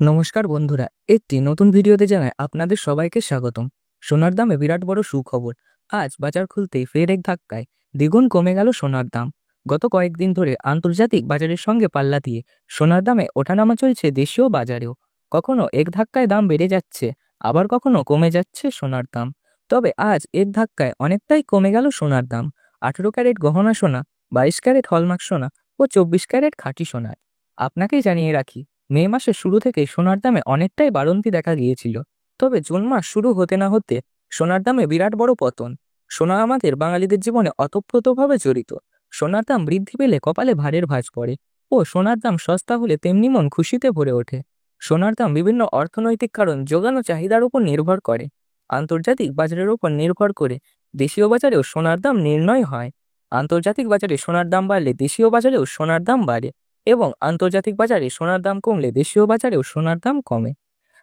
নমস্কার বন্ধুরা, একটি নতুন ভিডিওতে জানাই আপনাদের সবাইকে স্বাগতম। সোনার দামে বিরাট বড় সুখবর। আজ বাজার খুলতেই ফের এক ধাক্কায় দ্বিগুণ কমে গেল সোনার দাম। গত কয়েকদিন ধরে আন্তর্জাতিক বাজারের সঙ্গে পাল্লা দিয়ে সোনার দামে ওঠানামা চলছে দেশীয় বাজারেও। কখনো এক ধাক্কায় দাম বেড়ে যাচ্ছে, আবার কখনো কমে যাচ্ছে সোনার দাম। তবে আজ এক ধাক্কায় অনেকটাই কমে গেল সোনার দাম। 18 ক্যারেট গহনা সোনা, 22 ক্যারেট হলমার্ক সোনা ও 24 ক্যারেট খাঁটি সোনায়। আপনাকেই জানিয়ে রাখি, মে মাসের শুরু থেকে সোনার দামে অনেকটাই বাড়ন্তি দেখা গিয়েছিল। তবে জুন মাস শুরু হতে না হতে সোনার দামে বিরাট বড় পতন। সোনা আমাদের বাঙালিদের জীবনে অতপ্রতভাবে জড়িত। সোনার দাম বৃদ্ধি পেলে কপালে ভারের ভাঁজ পড়ে, ও সোনার দাম সস্তা হলে তেমনি মন খুশিতে ভরে ওঠে। সোনার দাম বিভিন্ন অর্থনৈতিক কারণ, যোগান ও চাহিদার উপর নির্ভর করে। আন্তর্জাতিক বাজারের উপর নির্ভর করে দেশীয় বাজারেও সোনার দাম নির্ণয় হয়। আন্তর্জাতিক বাজারে সোনার দাম বাড়লে দেশীয় বাজারেও সোনার দাম বাড়ে, এবং আন্তর্জাতিক বাজারে সোনার দাম কমলে দেশীয় বাজারেও সোনার দাম কমে।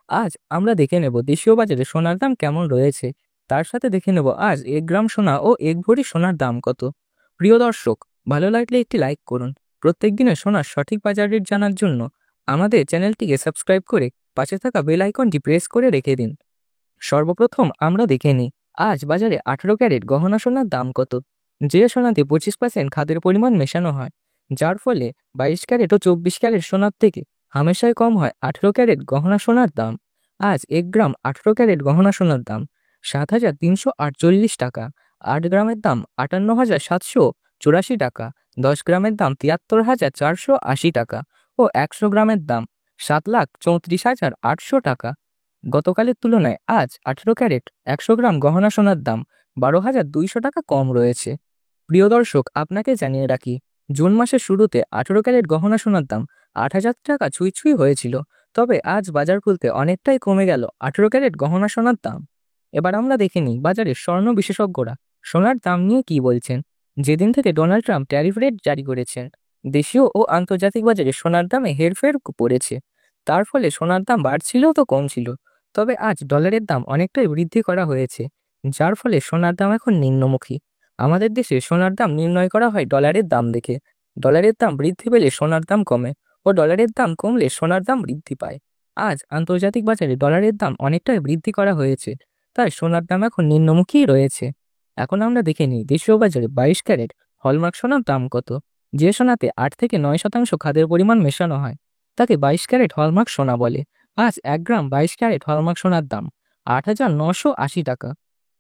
আজ আমরা দেখে নেব দেশীয় বাজারে সোনার দাম কেমন রয়েছে। তার সাথে দেখে নেব আজ 1 গ্রাম সোনা ও 1 ভরি সোনার দাম কত। প্রিয় দর্শক, ভালো লাগলে একটি লাইক করুন। প্রত্যেক দিনের সোনার সঠিক বাজার রেট জানার জন্য আমাদের চ্যানেলটিকে সাবস্ক্রাইব করে পাশে থাকা বেল আইকনটি প্রেস করে রেখে দিন। সর্বপ্রথম আমরা দেখে নিই আজ বাজারে 18 ক্যারেট গহনা সোনার দাম কত। যে সোনাতে 25% খাদের পরিমাণ মেশানো হয়, যার ফলে 22 ক্যারেট ও 24 ক্যারেট সোনার থেকে হামেশাই কম হয় 18 ক্যারেট গহনা সোনার দাম। আজ 1 গ্রাম 18 ক্যারেট গহনা সোনার দাম 7,348 টাকা। 8 গ্রামের দাম 58,784 টাকা। 10 গ্রামের দাম 73,480 টাকা ও 100 গ্রামের দাম 7,34,800 টাকা। গতকালের তুলনায় আজ 18 ক্যারেট 100 গ্রাম গহনা সোনার দাম 12,200 টাকা কম রয়েছে। প্রিয় দর্শক, আপনাকে জানিয়ে রাখি, জুন মাসের শুরুতে 18 ক্যারেট গহনা সোনার দাম 8,000 টাকা ছুঁই ছুঁই হয়েছিল। তবে আজ বাজার খুলতে অনেকটাই কমে গেল 18 ক্যারেট গহনা সোনার দাম। এবার আমরা দেখে নিই বাজারের স্বর্ণ বিশেষজ্ঞরা সোনার দাম নিয়ে কি বলছেন। যেদিন থেকে ডোনাল্ড ট্রাম্প ট্যারিফ রেট জারি করেছেন, দেশীয় ও আন্তর্জাতিক বাজারে সোনার দামে হেরফের পড়েছে। তার ফলে সোনার দাম বাড়ছিল তো কমছিল। তবে আজ ডলারের দাম অনেকটাই বৃদ্ধি করা হয়েছে, যার ফলে সোনার দাম এখন নিম্নমুখী। আমাদের দেশে সোনার দাম নির্ণয় করা হয় ডলারের দাম দেখে। ডলারের দাম বৃদ্ধি পেলে সোনার দাম কমে, ও ডলারের দাম কমলে সোনার দাম বৃদ্ধি পায়। আজ আন্তর্জাতিক বাজারে ডলারের দাম অনেকটাই বৃদ্ধি করা হয়েছে, তাই সোনার দাম এখন নিম্নমুখী রয়েছে। এখন আমরা দেখে নিই দেশীয় বাজারে 22 ক্যারেট হলমার্ক সোনার দাম কত। যে সোনাতে 8 থেকে 9% খাদের পরিমাণ মেশানো হয়, তাকে 22 ক্যারেট হলমার্ক সোনা বলে। আজ 1 গ্রাম 22 ক্যারেট হলমার্ক সোনার দাম 8,980 টাকা।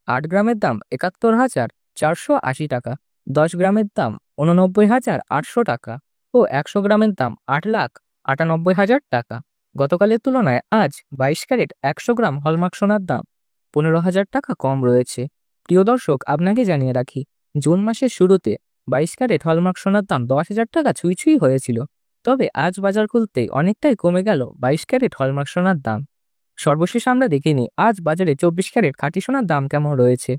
8 গ্রামের দাম 71,480 টাকা। 10 গ্রামের দাম 89,800 টাকা ও 100 গ্রামের দাম 8,98,000 টাকা। গতকালের তুলনায় আজ 22 ক্যারেট 100 গ্রাম হলমার্ক সোনার দাম 15,000 টাকা কম রয়েছে। প্রিয় দর্শক, আপনাকে জানিয়ে রাখি, জুন মাসের শুরুতে 22 ক্যারেট হলমার্ক সোনার দাম 10,000 টাকা ছুঁই ছুঁই হয়েছিল। তবে আজ বাজার খুলতেই অনেকটাই কমে গেল 22 ক্যারেট হলমার্ক সোনার দাম। সর্বশেষ আমরা দেখে নিই আজ বাজারে 24 ক্যারেট খাঁটি সোনার দাম কেমন রয়েছে।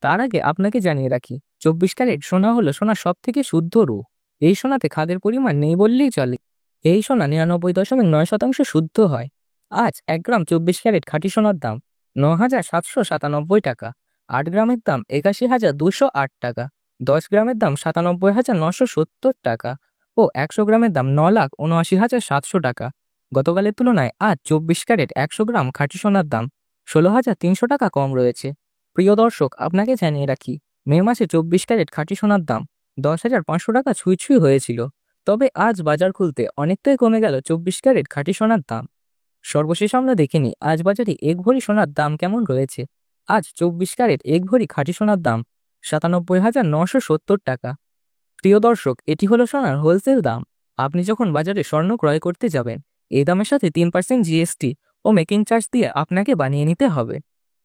তার আগে আপনাকে জানিয়ে রাখি, 24 ক্যারেট সোনা হলো সোনার সব থেকে শুদ্ধ রূপ। এই সোনাতে খাদের পরিমাণ নেই বললেই চলে। এই সোনা 99.9% শুদ্ধ হয়। আজ 1 গ্রাম 24 ক্যারেট খাঁটি সোনার দাম 9,797 টাকা। 8 গ্রামের দাম 81,208 টাকা। 10 গ্রামের দাম 97,970 টাকা ও 100 গ্রামের দাম 9,79,700 টাকা। গতকালের তুলনায় আজ 24 ক্যারেট 100 গ্রাম খাঁটি সোনার দাম 16,300 টাকা কম রয়েছে। প্রিয় দর্শক, আপনাকে জানিয়ে রাখি, মে মাসে 24 ক্যারেট খাঁটি সোনার দাম 10,500 টাকা ছুঁই ছুঁই হয়েছিল। তবে আজ বাজার খুলতে অনেকটাই কমে গেল 24 ক্যারেট খাঁটি সোনার দাম। সর্বশেষ আমরা দেখে নিই আজ বাজারে 1 ভরি সোনার দাম কেমন রয়েছে। আজ 24 ক্যারেট 1 ভরি খাঁটি সোনার দাম 97,970 টাকা। প্রিয় দর্শক, এটি হলো সোনার হোলসেল দাম। আপনি যখন বাজারে স্বর্ণ ক্রয় করতে যাবেন, এই দামের সাথে 3% জিএসটি ও মেকিং চার্জ দিয়ে আপনাকে বানিয়ে নিতে হবে।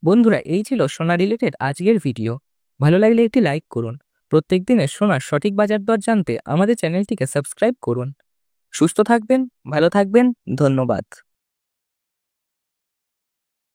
বন্ধুরা, এই ছিল সোনা রিলেটেড আজকের ভিডিও। ভালো লাগলে একটি লাইক করুন। প্রত্যেক দিনের সোনার সঠিক বাজার দর জানতে আমাদের চ্যানেলটিকে সাবস্ক্রাইব করুন। সুস্থ থাকবেন, ভালো থাকবেন, ধন্যবাদ।